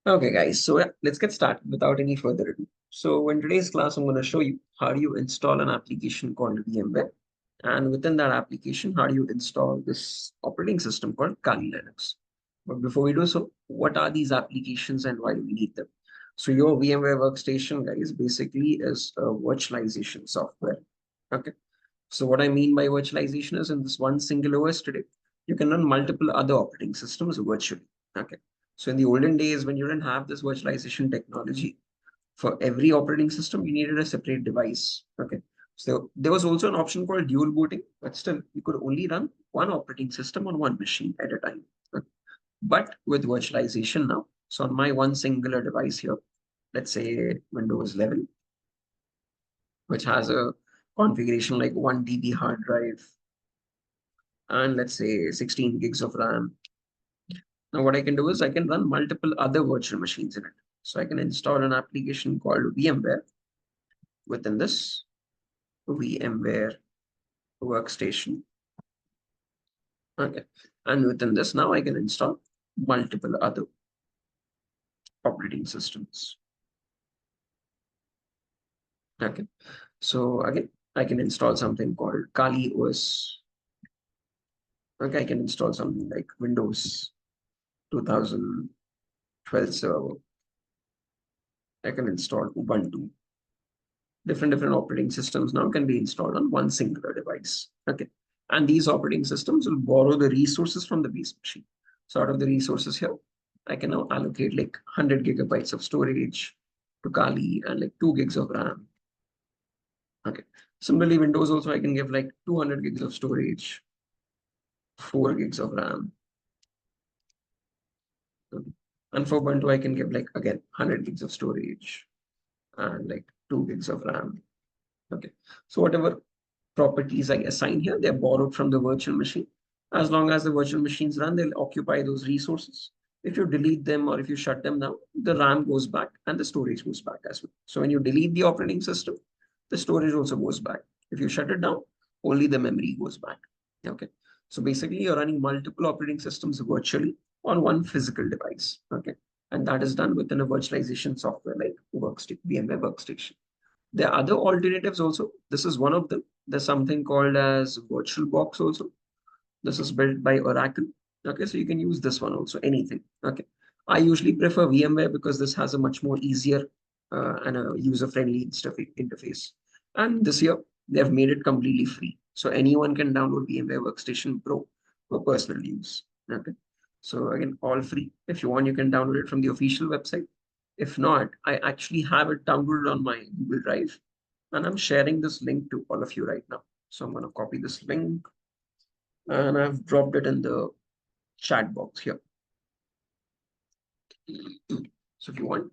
Okay, guys, so let's get started without any further ado. So in today's class, I'm going to show you how do you install an application called VMware. And within that application, how do you install this operating system called Kali Linux. But before we do so, what are these applications and why do we need them? So your VMware workstation, guys, basically is a virtualization software. Okay. So what I mean by virtualization is in this one single OS today, you can run multiple other operating systems virtually. Okay. So in the olden days, when you didn't have this virtualization technology, for every operating system, you needed a separate device. Okay. So there was also an option called dual booting, but still you could only run one operating system on one machine at a time. Okay. But with virtualization now, so on my one singular device here, let's say Windows 11, which has a configuration like 1 TB hard drive, and let's say 16 gigs of RAM. Now what I can do is I can run multiple other virtual machines in it. So I can install an application called VMware within this VMware workstation. Okay. And within this now I can install multiple other operating systems. Okay. So again, I can install something called Kali OS. Okay, I can install something like Windows 2012 server. I can install Ubuntu. Different operating systems now can be installed on one singular device. Okay. And these operating systems will borrow the resources from the base machine. So out of the resources here, I can now allocate like 100 gigabytes of storage to Kali and like 2 gigs of RAM. Okay. Similarly, Windows also I can give like 200 gigs of storage, 4 gigs of RAM. Okay. And for Ubuntu, I can give like again 100 gigs of storage and like 2 gigs of RAM. Okay. So whatever properties I assign here, they're borrowed from the virtual machine. As long as the virtual machines run, they'll occupy those resources. If you delete them or if you shut them down, the RAM goes back and the storage goes back as well. So when you delete the operating system, the storage also goes back. If you shut it down, only the memory goes back. Okay. So basically, you're running multiple operating systems virtually on one physical device. Okay. And that is done within a virtualization software like VMware Workstation. There are other alternatives also. This is one of them. There's something called as VirtualBox also. This is built by Oracle. Okay, so you can use this one also, anything. Okay. I usually prefer VMware because this has a much more easier and a user-friendly interface. And this year, they've made it completely free. So anyone can download VMware Workstation Pro for personal use. Okay. So again, all free. If you want, you can download it from the official website. If not, I actually have it downloaded on my Google Drive and I'm sharing this link to all of you right now. So I'm going to copy this link and I've dropped it in the chat box here. So if you want,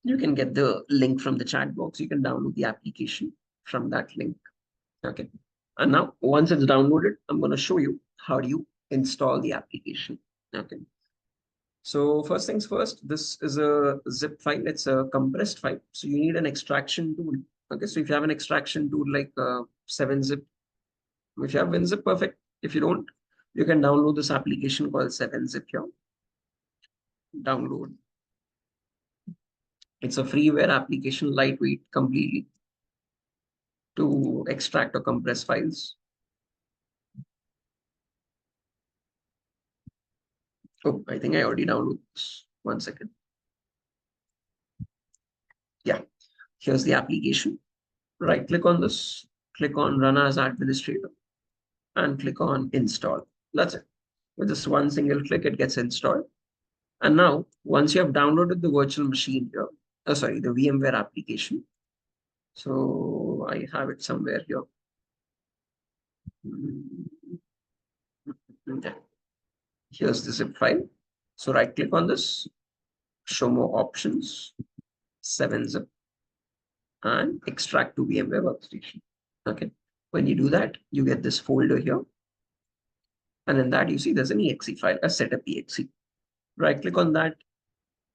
you can get the link from the chat box. You can download the application from that link. Okay. And now once it's downloaded, I'm going to show you how do you install the application. Okay. So first things first, this is a zip file. It's a compressed file. So you need an extraction tool. Okay. So if you have an extraction tool like 7-zip, if you have WinZip, perfect. If you don't, you can download this application called 7-zip here. Download. It's a freeware application, lightweight, completely to extract or compress files. Oh, I think I already downloaded this. 1 second. Yeah, here's the application. Right click on this, click on run as administrator and click on install. That's it. With just one single click, it gets installed. And now, once you have downloaded the virtual machine here, the VMware application. So I have it somewhere here. Okay. Here's the zip file. So right click on this, show more options, 7-zip, and extract to VMware workstation. Okay. When you do that, you get this folder here. And in that, you see there's an exe file, a setup exe. Right click on that,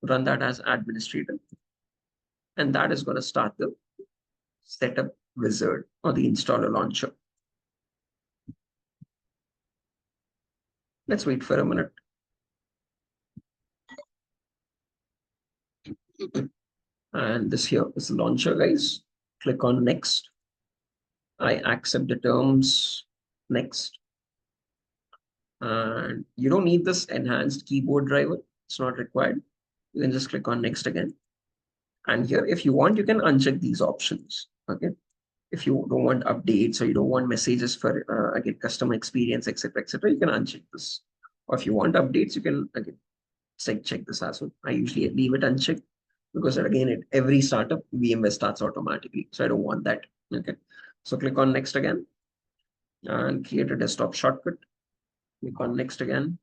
run that as administrator. And that is going to start the setup wizard or the installer launcher. Let's wait for a minute. And this here is the launcher, guys. Click on next. I accept the terms. Next. And you don't need this enhanced keyboard driver. It's not required. You can just click on next again. And here, if you want, you can uncheck these options. Okay. If you don't want updates or you don't want messages for again customer experience, etc., you can uncheck this. Or if you want updates, you can again check this as well. I usually leave it unchecked because again, at every startup, VMware starts automatically. So I don't want that. Okay. So click on next again and create a desktop shortcut. Click on next again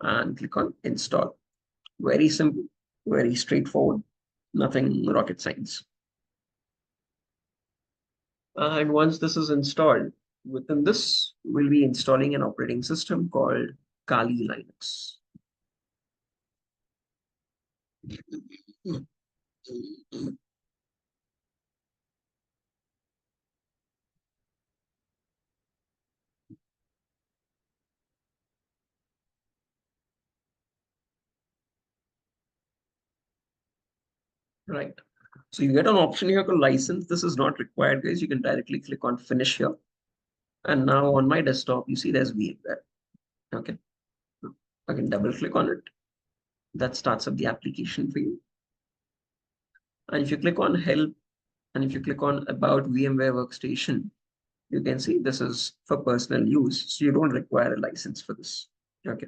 and click on install. Very simple, very straightforward, nothing rocket science. And once this is installed, within this, we'll be installing an operating system called Kali Linux. Right. So you get an option here called license. This is not required, guys. You can directly click on finish here. And now on my desktop, you see there's VMware. Okay. I can double click on it. That starts up the application for you. And if you click on help, and if you click on about VMware workstation, you can see this is for personal use. So you don't require a license for this. Okay.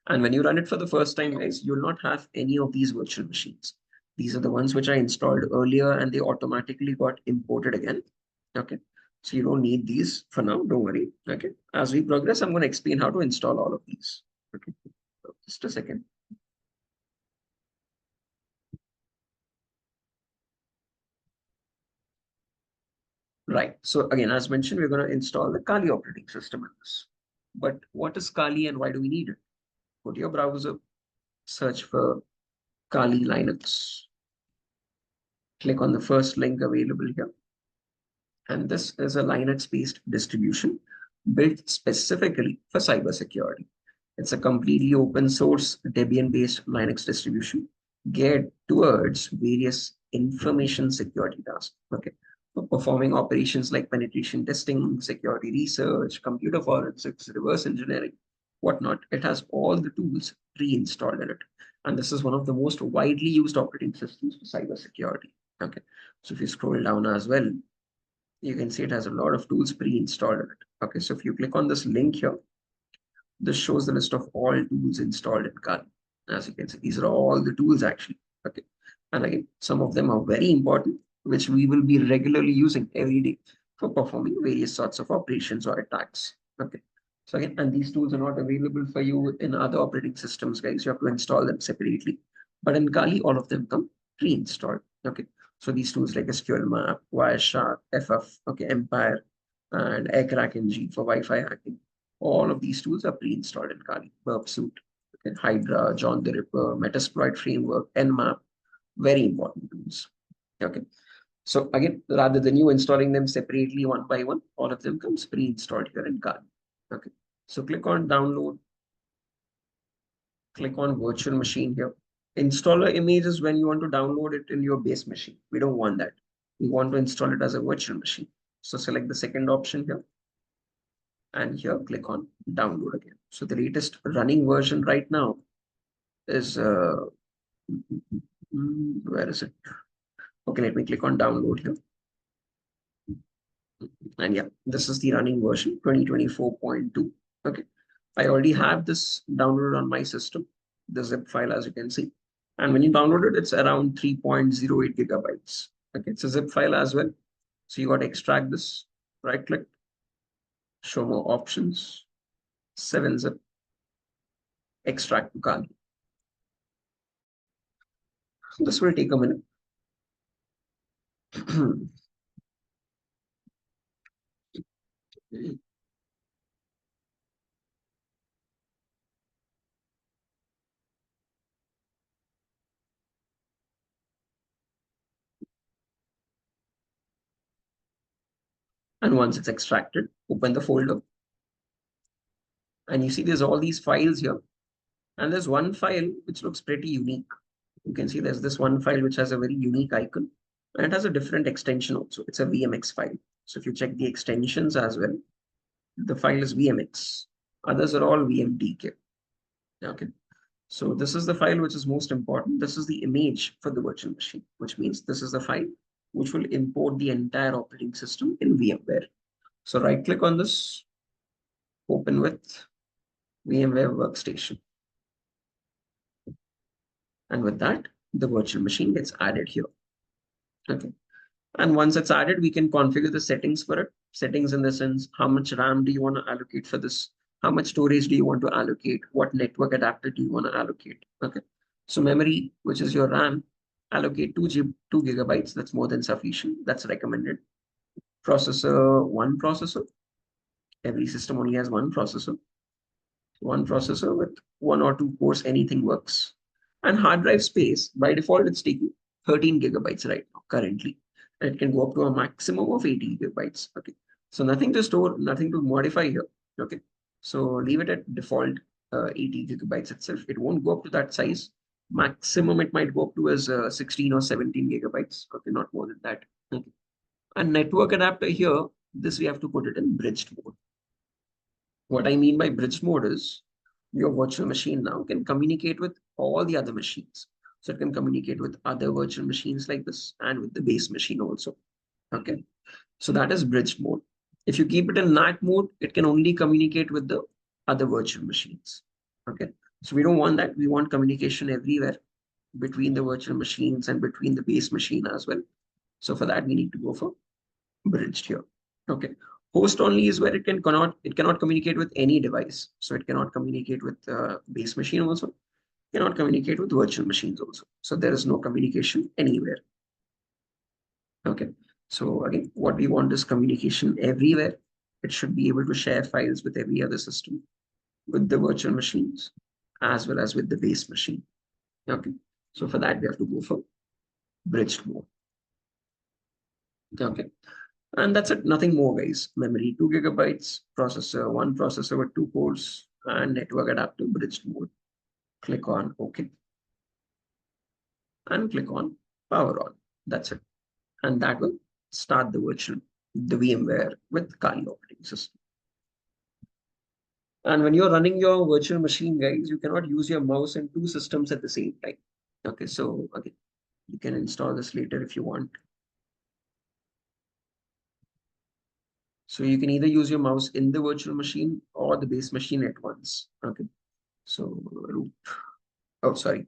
And when you run it for the first time, guys, you'll not have any of these virtual machines. These are the ones which I installed earlier and they automatically got imported again. Okay. So you don't need these for now. Don't worry. Okay. As we progress, I'm going to explain how to install all of these. Okay. So just a second. Right. So again, as mentioned, we're going to install the Kali operating system in this. But what is Kali and why do we need it? Go to your browser, search for Kali Linux. Click on the first link available here. And this is a Linux-based distribution built specifically for cybersecurity. It's a completely open source Debian-based Linux distribution geared towards various information security tasks. Okay. For performing operations like penetration testing, security research, computer forensics, reverse engineering, whatnot. It has all the tools pre-installed in it. And this is one of the most widely used operating systems for cybersecurity. Okay. So if you scroll down as well, you can see it has a lot of tools pre-installed in it. Okay, so if you click on this link here, this shows the list of all tools installed in Kali. As you can see, these are all the tools actually. Okay, and again, some of them are very important, which we will be regularly using every day for performing various sorts of operations or attacks. Okay, so again, and these tools are not available for you in other operating systems, guys. You have to install them separately. But in Kali, all of them come pre-installed. Okay, so these tools like SQL Map, Wireshark, FF, okay, Empire, and Aircrack NG for Wi-Fi hacking. All of these tools are pre-installed in Kali. Burp Suite, okay, Hydra, John the Ripper, Metasploit Framework, Nmap, very important tools. Okay. So again, rather than you installing them separately one by one, all of them comes pre-installed here in Kali. Okay. So click on download, click on virtual machine here. Installer image is when you want to download it in your base machine. We don't want that. We want to install it as a virtual machine. So select the second option here. And here click on download again. So the latest running version right now is, where is it? Okay, let me click on download here. And yeah, this is the running version 2024.2. Okay, I already have this downloaded on my system, the zip file, as you can see. And when you download it, it's around 3.08 gigabytes. Okay, it's a zip file as well. So you got to extract this, right click, show more options, 7-zip, extract to Kali. This will take a minute. And once it's extracted, open the folder. And you see there's all these files here. And there's one file which looks pretty unique. You can see there's this one file which has a very unique icon, and it has a different extension also. It's a VMX file. So if you check the extensions as well, the file is VMX. Others are all VMDK. Okay. So this is the file which is most important. This is the image for the virtual machine, which means this is the file which will import the entire operating system in VMware. So right click on this, open with VMware Workstation. And with that, the virtual machine gets added here. Okay. And once it's added, we can configure the settings for it. Settings in the sense, how much RAM do you want to allocate for this? How much storage do you want to allocate? What network adapter do you want to allocate? Okay. So memory, which is your RAM, allocate 2 gigabytes. That's more than sufficient. That's recommended. Processor, one processor. Every system only has one processor. One processor with 1 or 2 cores, anything works. And hard drive space, by default, it's taking 13 gigabytes right now, currently. And it can go up to a maximum of 80 gigabytes. Okay. So nothing to store, nothing to modify here. Okay. So leave it at default 80 gigabytes itself. It won't go up to that size. Maximum it might go up to as 16 or 17 gigabytes. Okay, not more than that. Okay. And network adapter here, this we have to put it in bridged mode. What I mean by bridge mode is your virtual machine now can communicate with all the other machines. So it can communicate with other virtual machines like this and with the base machine also. Okay. So that is bridge mode. If you keep it in NAT mode, it can only communicate with the other virtual machines. Okay. So we don't want that. We want communication everywhere between the virtual machines and between the base machine as well. So for that, we need to go for bridged here. Okay. Host only is where it cannot communicate with any device. So it cannot communicate with base machine also, cannot communicate with virtual machines also. So there is no communication anywhere. Okay. So again, what we want is communication everywhere. It should be able to share files with every other system, with the virtual machines, as well as with the base machine. Okay. So for that, we have to go for bridged mode. Okay. And that's it, nothing more, guys. Memory 2 gigabytes, processor, one processor with 2 cores, and network adapter bridged mode. Click on OK. And click on power on. That's it. And that will start the VMware with Kali operating system. And when you're running your virtual machine, guys, you cannot use your mouse in 2 systems at the same time. Okay, so again, you can install this later if you want. So you can either use your mouse in the virtual machine or the base machine at once. Okay. So root. Oh, sorry.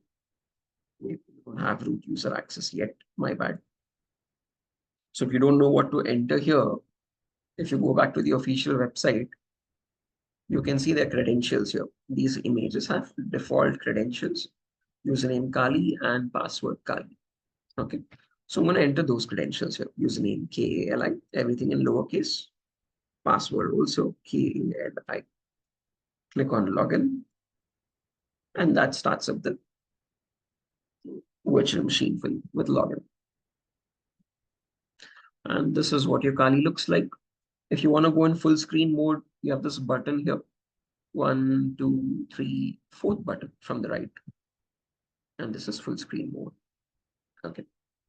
We don't have root user access yet. My bad. So if you don't know what to enter here, if you go back to the official website, you can see their credentials here. These images have default credentials, username Kali and password Kali. Okay. So I'm going to enter those credentials here. Username Kali, everything in lowercase. Password also Kali. Click on login. And that starts up the virtual machine for you with login. And this is what your Kali looks like. If you want to go in full screen mode, you have this button here. 1, 2, 3, 4th button from the right. And this is full screen mode. Okay.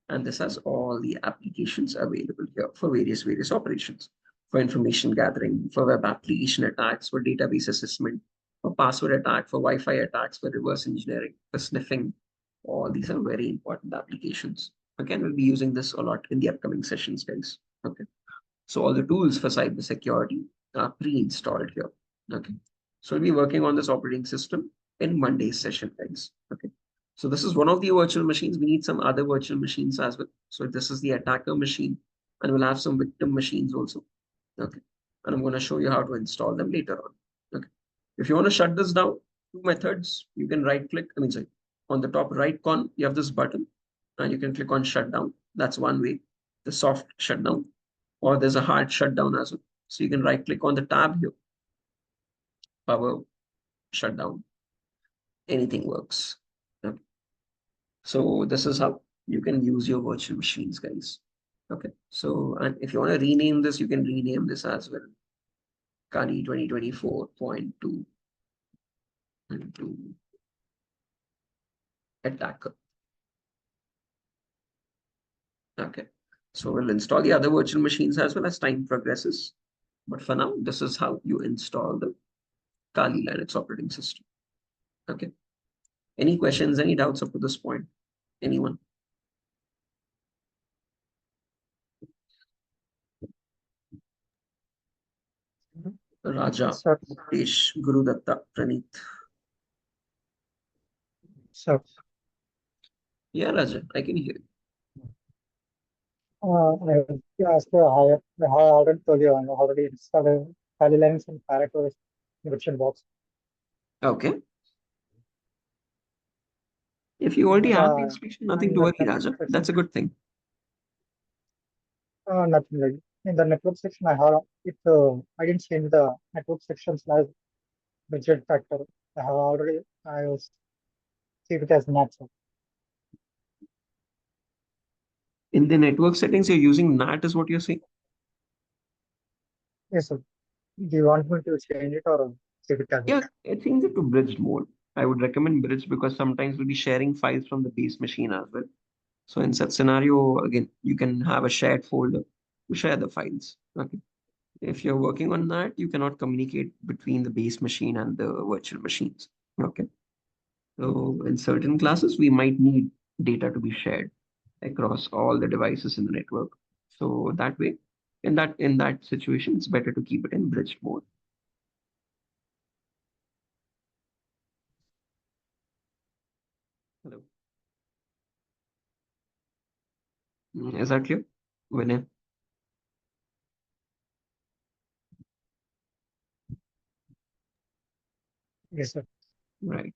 And this has all the applications available here for various operations, for information gathering, for web application attacks, for database assessment, for password attack, for Wi-Fi attacks, for reverse engineering, for sniffing. All these are very important applications. Again, we'll be using this a lot in the upcoming sessions, guys. Okay. So all the tools for cybersecurity are pre-installed here. Okay. So we'll be working on this operating system in Monday's session, guys. Okay. So this is one of the virtual machines. We need some other virtual machines as well. So this is the attacker machine, and we'll have some victim machines also. Okay. And I'm going to show you how to install them later on. Okay. If you want to shut this down, 2 methods. You can right click, sorry, on the top right corner, you have this button, and you can click on shutdown. That's one way, the soft shutdown, or there's a hard shutdown as well. So you can right click on the tab here, power shutdown, anything works. Okay. So this is how you can use your virtual machines, guys. Okay. So, and if you want to rename this, you can rename this as well. Kali 2024.2 and 2 attacker. Okay. So we'll install the other virtual machines as well as time progresses. But for now, this is how you install the Kali Linux operating system. Okay. Any questions, any doubts up to this point? Anyone? Raja, Sir, Desh, Guru Datta, Praneeth. sir, Yeah, Raja, I can hear you. I asked I have already told you I already installed a Kali Linux and Paracore virtual box. Okay. If you already And, have the installation, nothing and to the worry, network Raja. section, That's a good thing. nothing like in the network section. I have it. I didn't change the network section slash budget factor. I have already. I was keep it as natural. In the network settings, you're using NAT, is what you're saying? Yes, sir. Do you want me to change it or keep it as it? Yeah, it change it to bridged mode. I would recommend bridge because sometimes we'll be sharing files from the base machine as well. So in such scenario, again, you can have a shared folder to share the files. Okay. If you're working on that, you cannot communicate between the base machine and the virtual machines. Okay. So in certain classes, we might need data to be shared across all the devices in the network. So that way, in that situation, it's better to keep it in bridged mode. Hello. Is that clear? Vinay? Yes, sir. Right.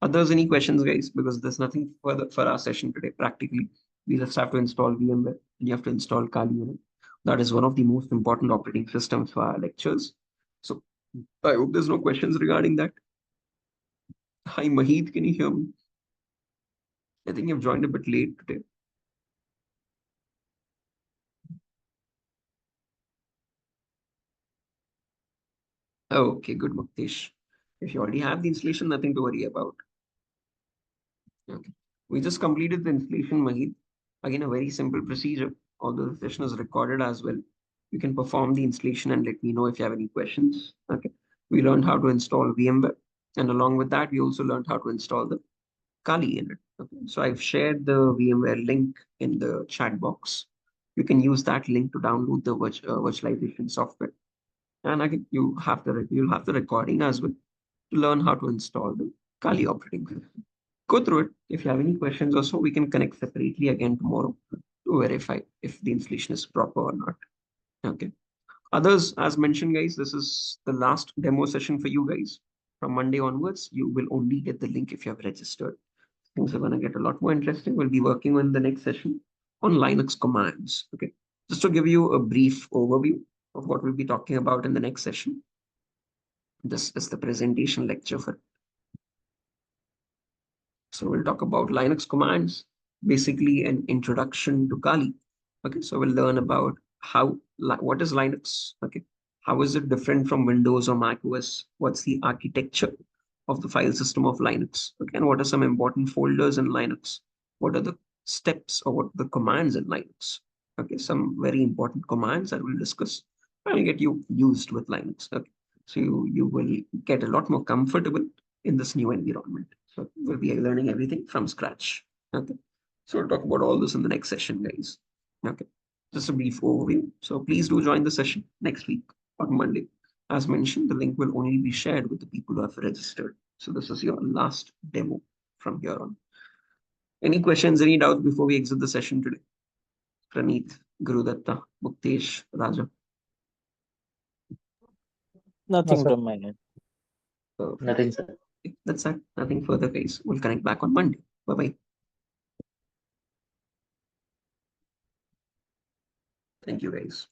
Others, any questions, guys? Because there's nothing further for our session today. Practically, we just have to install VMware and you have to install Kali unit. That is one of the most important operating systems for our lectures. So I hope there's no questions regarding that. Hi, Mahid, can you hear me? I think you've joined a bit late today. Oh, okay, good, Muktesh. If you already have the installation, nothing to worry about. Okay. We just completed the installation, Mahid. Again, a very simple procedure. Although the session is recorded as well, you can perform the installation and let me know if you have any questions. Okay. We learned how to install VMware, and along with that, we also learned how to install the Kali in it. Okay. So I've shared the VMware link in the chat box. You can use that link to download the virtualization software. And again, you'll have the recording as well to learn how to install the Kali operating system. Go through it. If you have any questions or so, we can connect separately again tomorrow to verify if the installation is proper or not. Okay. Others, as mentioned, guys, this is the last demo session for you guys. From Monday onwards, you will only get the link if you have registered. Things are going to get a lot more interesting. We'll be working on the next session on Linux commands. Okay. Just to give you a brief overview of what we'll be talking about in the next session. This is the presentation lecture for. So we'll talk about Linux commands, basically an introduction to Kali. Okay, so we'll learn about what is Linux. Okay, how is it different from Windows or Mac OS? What's the architecture of the file system of Linux? Okay, and what are some important folders in Linux? What are the steps or what are the commands in Linux? Okay, some very important commands that we'll discuss. I'll get you used with Linux. Okay, so you will get a lot more comfortable in this new environment. So we'll be learning everything from scratch. Okay. So we'll talk about all this in the next session, guys. Okay. Just a brief overview. So please do join the session next week on Monday. As mentioned, the link will only be shared with the people who have registered. So this is your last demo from here on. Any questions, any doubts before we exit the session today? Praneeth, Gurudatta, Muktesh, Raja. No, Nothing sir. from my end. Perfect. Nothing, sir. That's that. Nothing further, guys. We'll connect back on Monday. Bye bye. Thank you, guys.